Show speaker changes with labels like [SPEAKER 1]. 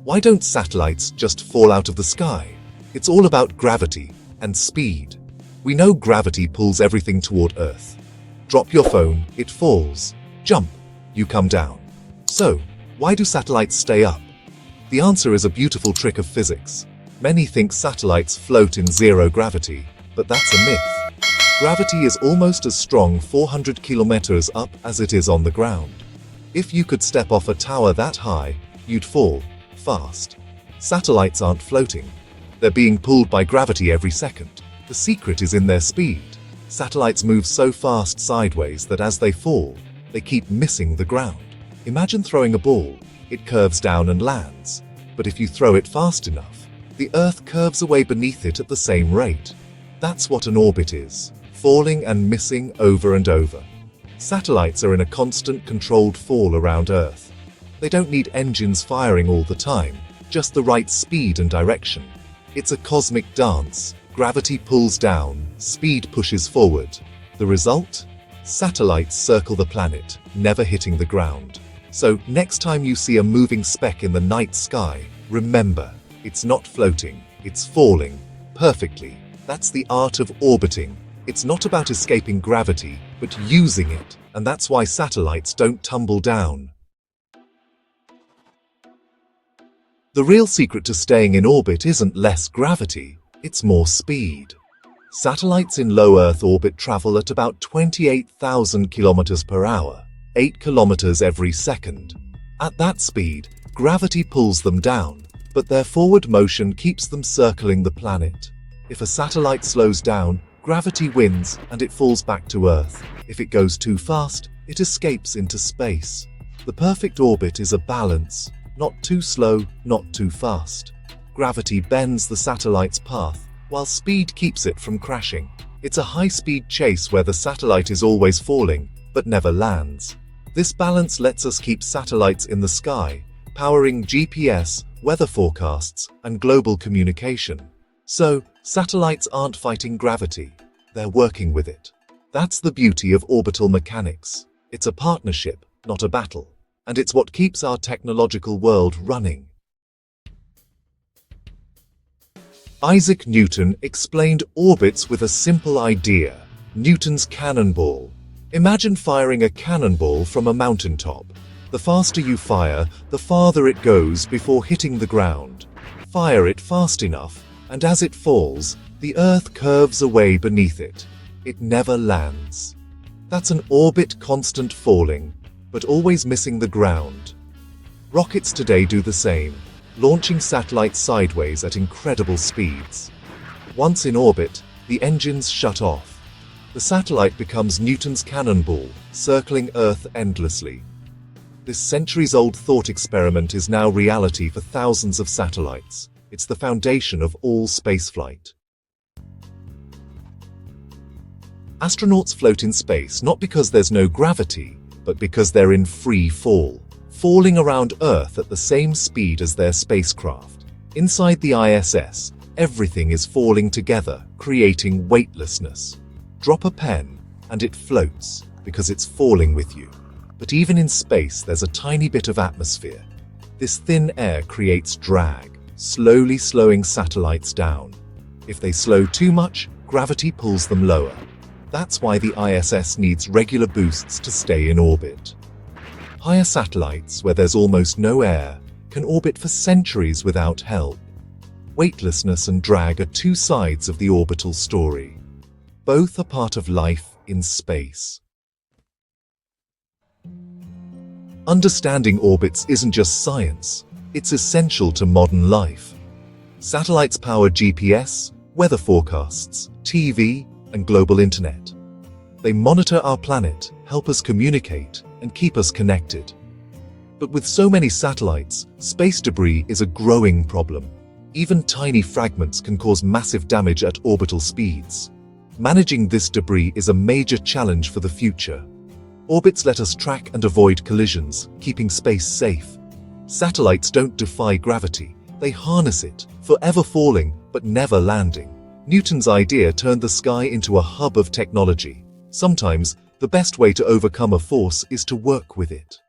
[SPEAKER 1] Why don't satellites just fall out of the sky? It's all about gravity and speed. We know gravity pulls everything toward Earth. Drop your phone, it falls. Jump, you come down. So, why do satellites stay up? The answer is a beautiful trick of physics. Many think satellites float in zero gravity, but that's a myth. Gravity is almost as strong 400 kilometers up as it is on the ground. If you could step off a tower that high, you'd fall fast. Satellites aren't floating. They're being pulled by gravity every second. The secret is in their speed. Satellites move so fast sideways that as they fall, they keep missing the ground. Imagine throwing a ball. It curves down and lands. But if you throw it fast enough, the Earth curves away beneath it at the same rate. That's what an orbit is, falling and missing over and over. Satellites are in a constant controlled fall around Earth. They don't need engines firing all the time, just the right speed and direction. It's a cosmic dance. Gravity pulls down, speed pushes forward. The result? Satellites circle the planet, never hitting the ground. So, next time you see a moving speck in the night sky, remember, it's not floating, it's falling perfectly. That's the art of orbiting. It's not about escaping gravity, but using it. And that's why satellites don't tumble down. The real secret to staying in orbit isn't less gravity, it's more speed. Satellites in low Earth orbit travel at about 28,000 kilometers per hour, 8 kilometers every second. At that speed, gravity pulls them down, but their forward motion keeps them circling the planet. If a satellite slows down, gravity wins and it falls back to Earth. If it goes too fast, it escapes into space. The perfect orbit is a balance. Not too slow, not too fast. Gravity bends the satellite's path, while speed keeps it from crashing. It's a high-speed chase where the satellite is always falling, but never lands. This balance lets us keep satellites in the sky, powering GPS, weather forecasts, and global communication. So, satellites aren't fighting gravity, they're working with it. That's the beauty of orbital mechanics. It's a partnership, not a battle. And it's what keeps our technological world running. Isaac Newton explained orbits with a simple idea: Newton's cannonball. Imagine firing a cannonball from a mountaintop. The faster you fire, the farther it goes before hitting the ground. Fire it fast enough, and as it falls, the Earth curves away beneath it. It never lands. That's an orbit constant falling, but always missing the ground. Rockets today do the same, launching satellites sideways at incredible speeds. Once in orbit, the engines shut off. The satellite becomes Newton's cannonball, circling Earth endlessly. This centuries-old thought experiment is now reality for thousands of satellites. It's the foundation of all spaceflight. Astronauts float in space not because there's no gravity, but because they're in free fall, falling around Earth at the same speed as their spacecraft. Inside the ISS, everything is falling together, creating weightlessness. Drop a pen, and it floats, because it's falling with you. But even in space, there's a tiny bit of atmosphere. This thin air creates drag, slowly slowing satellites down. If they slow too much, gravity pulls them lower. That's why the ISS needs regular boosts to stay in orbit. Higher satellites, where there's almost no air, can orbit for centuries without help. Weightlessness and drag are two sides of the orbital story. Both are part of life in space. Understanding orbits isn't just science, it's essential to modern life. Satellites power GPS, weather forecasts, TV, and global internet. They monitor our planet, help us communicate, and keep us connected. But with so many satellites, space debris is a growing problem. Even tiny fragments can cause massive damage at orbital speeds. Managing this debris is a major challenge for the future. Orbits let us track and avoid collisions, keeping space safe. Satellites don't defy gravity, they harness it, forever falling but never landing. Newton's idea turned the sky into a hub of technology. Sometimes, the best way to overcome a force is to work with it.